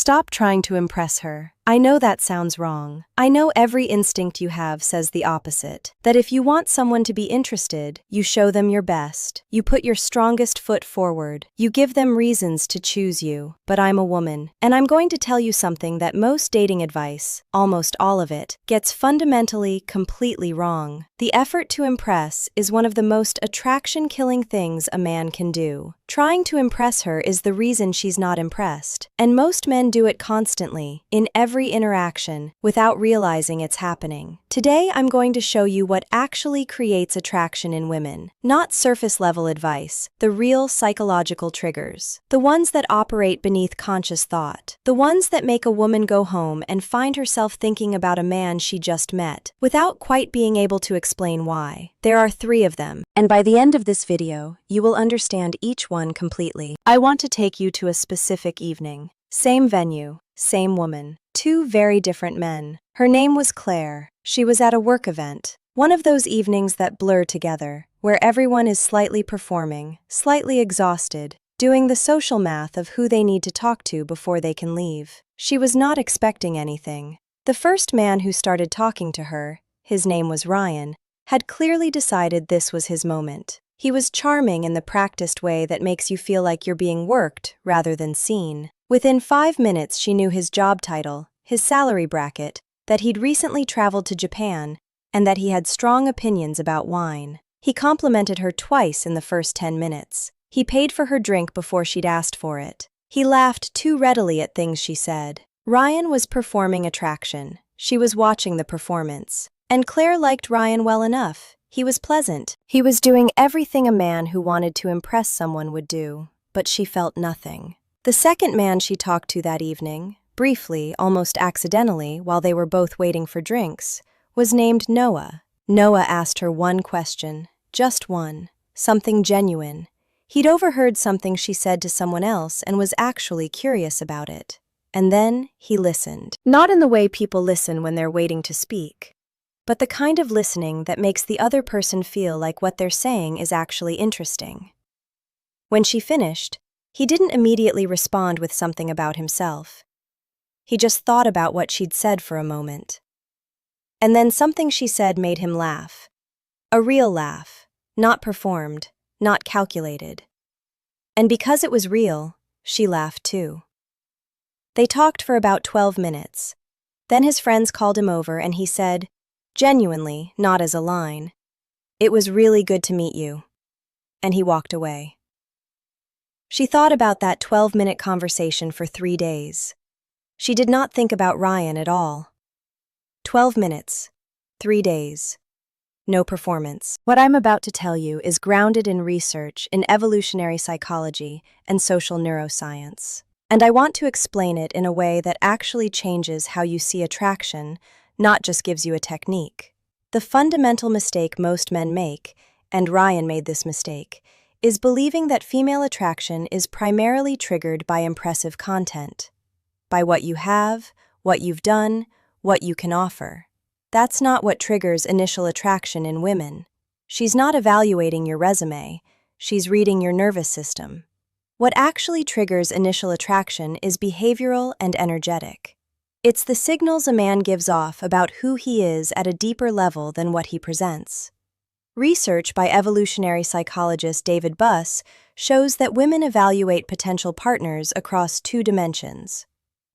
Stop trying to impress her. I know that sounds wrong. I know every instinct you have says the opposite. That if you want someone to be interested, you show them your best. You put your strongest foot forward. You give them reasons to choose you. But I'm a woman, and I'm going to tell you something that most dating advice, almost all of it, gets fundamentally, completely wrong. The effort to impress is one of the most attraction-killing things a man can do. Trying to impress her is the reason she's not impressed. And most men do it constantly, in every interaction, without realizing it's happening. Today, I'm going to show you what actually creates attraction in women. Not surface-level advice, the real psychological triggers. The ones that operate beneath conscious thought. The ones that make a woman go home and find herself thinking about a man she just met, without quite being able to explain why. There are 3 of them, and by the end of this video, you will understand each one completely. I want to take you to a specific evening. Same venue, same woman. 2 very different men. Her name was Claire. She was at a work event. One of those evenings that blur together, where everyone is slightly performing, slightly exhausted, doing the social math of who they need to talk to before they can leave. She was not expecting anything. The first man who started talking to her, his name was Ryan, had clearly decided this was his moment. He was charming in the practiced way that makes you feel like you're being worked rather than seen. Within 5 minutes, she knew his job title, his salary bracket, that he'd recently traveled to Japan, and that he had strong opinions about wine. He complimented her twice in the first 10 minutes. He paid for her drink before she'd asked for it. He laughed too readily at things she said. Ryan was performing attraction. She was watching the performance. And Claire liked Ryan well enough. He was pleasant. He was doing everything a man who wanted to impress someone would do, but she felt nothing. The second man she talked to that evening, briefly, almost accidentally, while they were both waiting for drinks, was named Noah. Noah asked her one question, just one, something genuine. He'd overheard something she said to someone else and was actually curious about it. And then he listened. Not in the way people listen when they're waiting to speak, but the kind of listening that makes the other person feel like what they're saying is actually interesting. When she finished, he didn't immediately respond with something about himself. He just thought about what she'd said for a moment. And then something she said made him laugh. A real laugh, not performed, not calculated. And because it was real, she laughed too. They talked for about 12 minutes. Then his friends called him over and he said, genuinely, not as a line, "It was really good to meet you." And he walked away. She thought about that 12-minute conversation for 3 days. She did not think about Ryan at all. 12 minutes, 3 days, no performance. What I'm about to tell you is grounded in research in evolutionary psychology and social neuroscience. And I want to explain it in a way that actually changes how you see attraction, not just gives you a technique. The fundamental mistake most men make, and Ryan made this mistake, is believing that female attraction is primarily triggered by impressive content, by what you have, what you've done, what you can offer. That's not what triggers initial attraction in women. She's not evaluating your resume, she's reading your nervous system. What actually triggers initial attraction is behavioral and energetic. It's the signals a man gives off about who he is at a deeper level than what he presents. Research by evolutionary psychologist David Buss shows that women evaluate potential partners across 2 dimensions.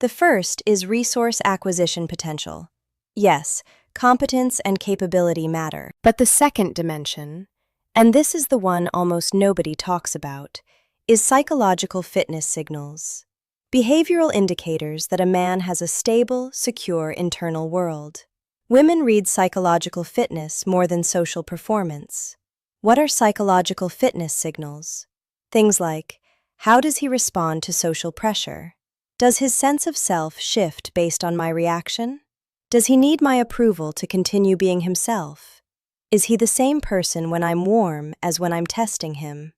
The first is resource acquisition potential. Yes, competence and capability matter. But the second dimension, and this is the one almost nobody talks about, is psychological fitness signals. Behavioral indicators that a man has a stable, secure internal world. Women read psychological fitness more than social performance. What are psychological fitness signals? Things like, how does he respond to social pressure? Does his sense of self shift based on my reaction? Does he need my approval to continue being himself? Is he the same person when I'm warm as when I'm testing him?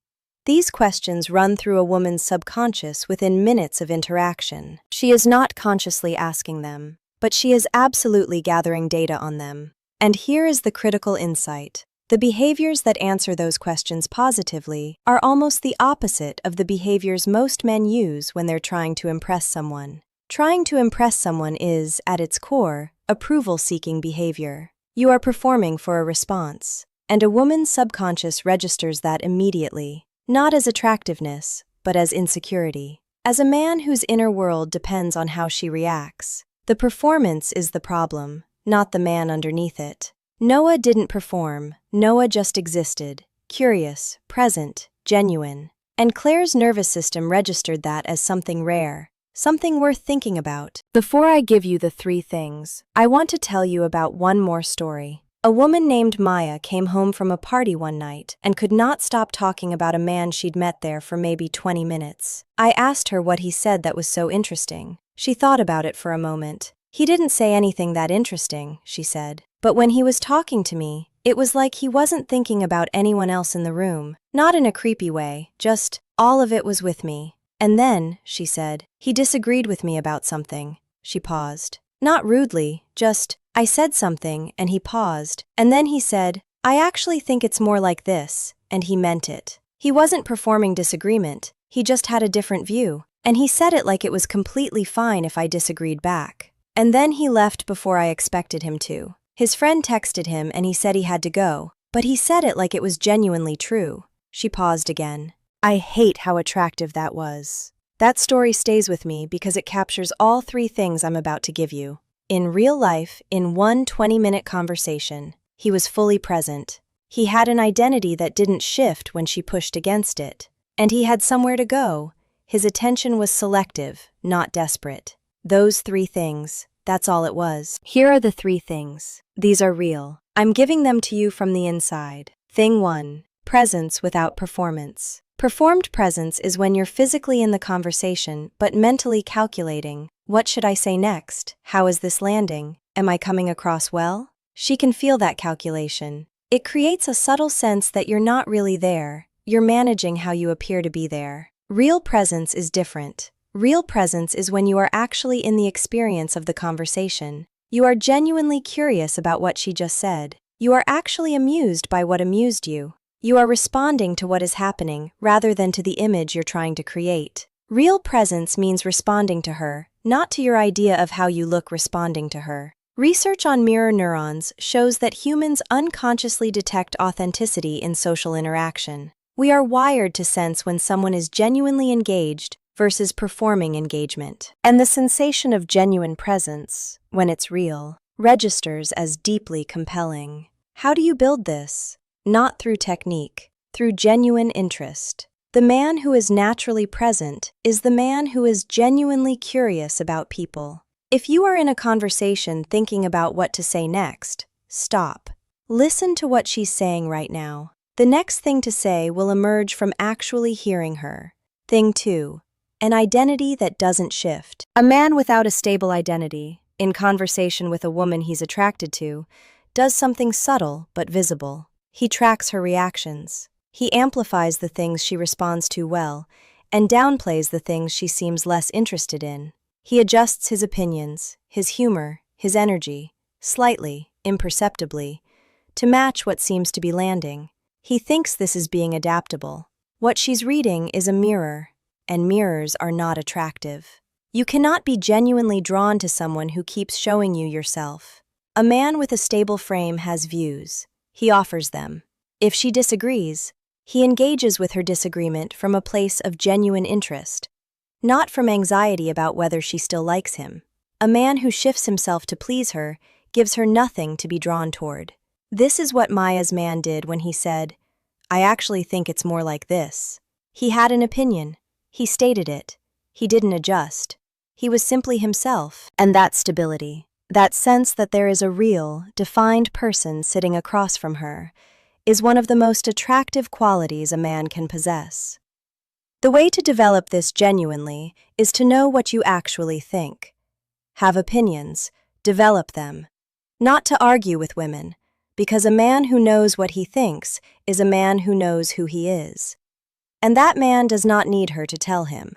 These questions run through a woman's subconscious within minutes of interaction. She is not consciously asking them, but she is absolutely gathering data on them. And here is the critical insight. The behaviors that answer those questions positively are almost the opposite of the behaviors most men use when they're trying to impress someone. Trying to impress someone is, at its core, approval-seeking behavior. You are performing for a response, and a woman's subconscious registers that immediately, not as attractiveness, but as insecurity. As a man whose inner world depends on how she reacts, the performance is the problem, not the man underneath it. Noah didn't perform, Noah just existed, curious, present, genuine. And Claire's nervous system registered that as something rare, something worth thinking about. Before I give you the 3 things, I want to tell you about one more story. A woman named Maya came home from a party one night and could not stop talking about a man she'd met there for maybe 20 minutes. I asked her what he said that was so interesting. She thought about it for a moment. He didn't say anything that interesting, she said. But when he was talking to me, it was like he wasn't thinking about anyone else in the room. Not in a creepy way, just, all of it was with me. And then, she said, he disagreed with me about something. She paused. Not rudely, just, I said something, and he paused. And then he said, I actually think it's more like this, and he meant it. He wasn't performing disagreement, he just had a different view. And he said it like it was completely fine if I disagreed back. And then he left before I expected him to. His friend texted him and he said he had to go, but he said it like it was genuinely true. She paused again. I hate how attractive that was. That story stays with me because it captures all 3 things I'm about to give you. In real life, in one 20-minute conversation, he was fully present. He had an identity that didn't shift when she pushed against it. And he had somewhere to go. His attention was selective, not desperate. Those 3 things, that's all it was. Here are the 3 things. These are real. I'm giving them to you from the inside. Thing 1. Presence without performance. Performed presence is when you're physically in the conversation, but mentally calculating. What should I say next? How is this landing? Am I coming across well? She can feel that calculation. It creates a subtle sense that you're not really there. You're managing how you appear to be there. Real presence is different. Real presence is when you are actually in the experience of the conversation. You are genuinely curious about what she just said. You are actually amused by what amused you. You are responding to what is happening rather than to the image you're trying to create. Real presence means responding to her, not to your idea of how you look responding to her. Research on mirror neurons shows that humans unconsciously detect authenticity in social interaction. We are wired to sense when someone is genuinely engaged versus performing engagement. And the sensation of genuine presence, when it's real, registers as deeply compelling. How do you build this? Not through technique, through genuine interest. The man who is naturally present is the man who is genuinely curious about people. If you are in a conversation thinking about what to say next, stop. Listen to what she's saying right now. The next thing to say will emerge from actually hearing her. Thing 2. An identity that doesn't shift. A man without a stable identity, in conversation with a woman he's attracted to, does something subtle but visible. He tracks her reactions. He amplifies the things she responds to well, and downplays the things she seems less interested in. He adjusts his opinions, his humor, his energy, slightly, imperceptibly, to match what seems to be landing. He thinks this is being adaptable. What she's reading is a mirror, and mirrors are not attractive. You cannot be genuinely drawn to someone who keeps showing you yourself. A man with a stable frame has views. He offers them. If she disagrees, he engages with her disagreement from a place of genuine interest, not from anxiety about whether she still likes him. A man who shifts himself to please her gives her nothing to be drawn toward. This is what Maya's man did when he said, I actually think it's more like this. He had an opinion. He stated it. He didn't adjust. He was simply himself. And that stability, that sense that there is a real, defined person sitting across from her, is one of the most attractive qualities a man can possess. The way to develop this genuinely is to know what you actually think. Have opinions, develop them. Not to argue with women, because a man who knows what he thinks is a man who knows who he is. And that man does not need her to tell him.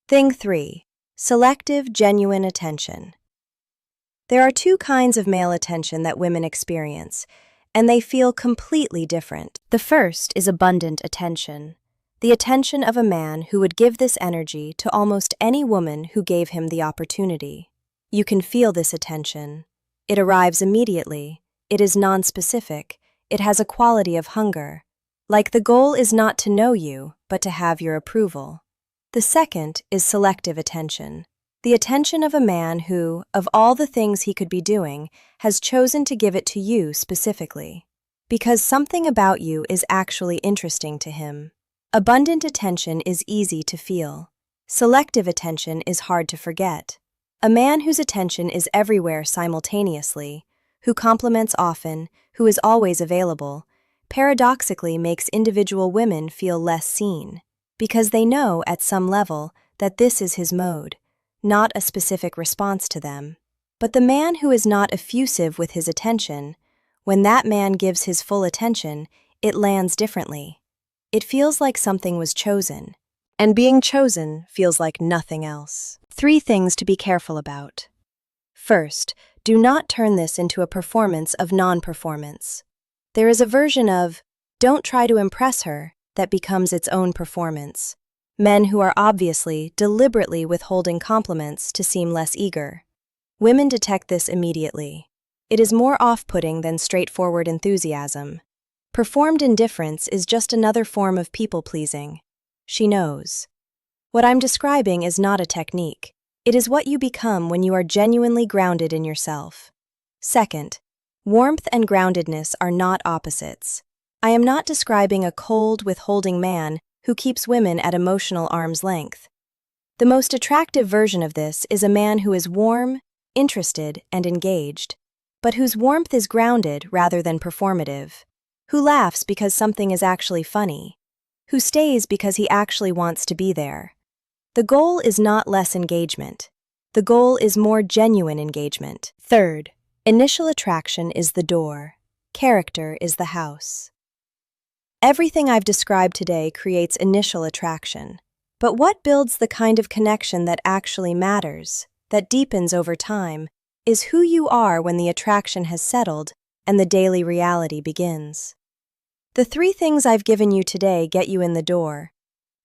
Thing 3. Selective, genuine attention. There are 2 kinds of male attention that women experience, and they feel completely different. The first is abundant attention. The attention of a man who would give this energy to almost any woman who gave him the opportunity. You can feel this attention. It arrives immediately. It is nonspecific. It has a quality of hunger. Like the goal is not to know you, but to have your approval. The second is selective attention. The attention of a man who, of all the things he could be doing, has chosen to give it to you specifically. Because something about you is actually interesting to him. Abundant attention is easy to feel. Selective attention is hard to forget. A man whose attention is everywhere simultaneously, who compliments often, who is always available, paradoxically makes individual women feel less seen, because they know at some level that this is his mode, not a specific response to them. But the man who is not effusive with his attention, when that man gives his full attention, it lands differently. It feels like something was chosen, and being chosen feels like nothing else. 3 things to be careful about. First, do not turn this into a performance of non-performance. There is a version of, don't try to impress her, that becomes its own performance. Men who are obviously, deliberately withholding compliments to seem less eager. Women detect this immediately. It is more off-putting than straightforward enthusiasm. Performed indifference is just another form of people-pleasing. She knows. What I'm describing is not a technique. It is what you become when you are genuinely grounded in yourself. Second, warmth and groundedness are not opposites. I am not describing a cold, withholding man who keeps women at emotional arm's length. The most attractive version of this is a man who is warm, interested, and engaged, but whose warmth is grounded rather than performative, who laughs because something is actually funny, who stays because he actually wants to be there. The goal is not less engagement. The goal is more genuine engagement. Third, initial attraction is the door. Character is the house. Everything I've described today creates initial attraction. But what builds the kind of connection that actually matters, that deepens over time, is who you are when the attraction has settled and the daily reality begins. The 3 things I've given you today get you in the door.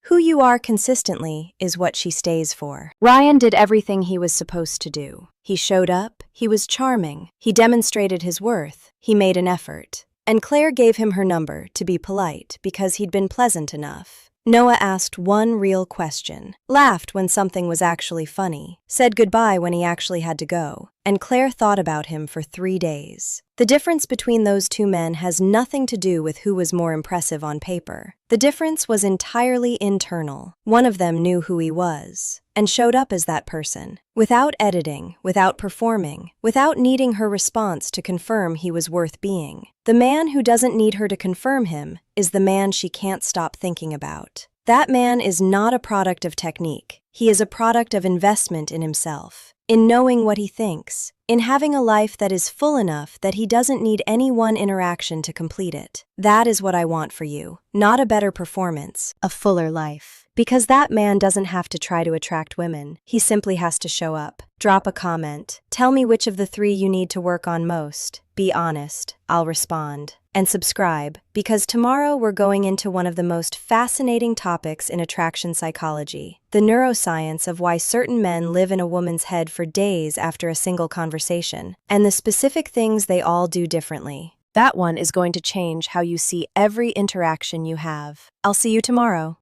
Who you are consistently is what she stays for. Ryan did everything he was supposed to do. He showed up, he was charming, he demonstrated his worth, he made an effort. And Claire gave him her number to be polite because he'd been pleasant enough. Noah asked one real question, laughed when something was actually funny, said goodbye when he actually had to go, and Claire thought about him for 3 days. The difference between those 2 men has nothing to do with who was more impressive on paper. The difference was entirely internal. One of them knew who he was, and showed up as that person, without editing, without performing, without needing her response to confirm he was worth being. The man who doesn't need her to confirm him is the man she can't stop thinking about. That man is not a product of technique. He is a product of investment in himself, in knowing what he thinks, in having a life that is full enough that he doesn't need any one interaction to complete it. That is what I want for you, not a better performance, a fuller life. Because that man doesn't have to try to attract women. He simply has to show up. Drop a comment. Tell me which of the 3 you need to work on most. Be honest. I'll respond. And subscribe, because tomorrow we're going into one of the most fascinating topics in attraction psychology, the neuroscience of why certain men live in a woman's head for days after a single conversation, and the specific things they all do differently. That one is going to change how you see every interaction you have. I'll see you tomorrow.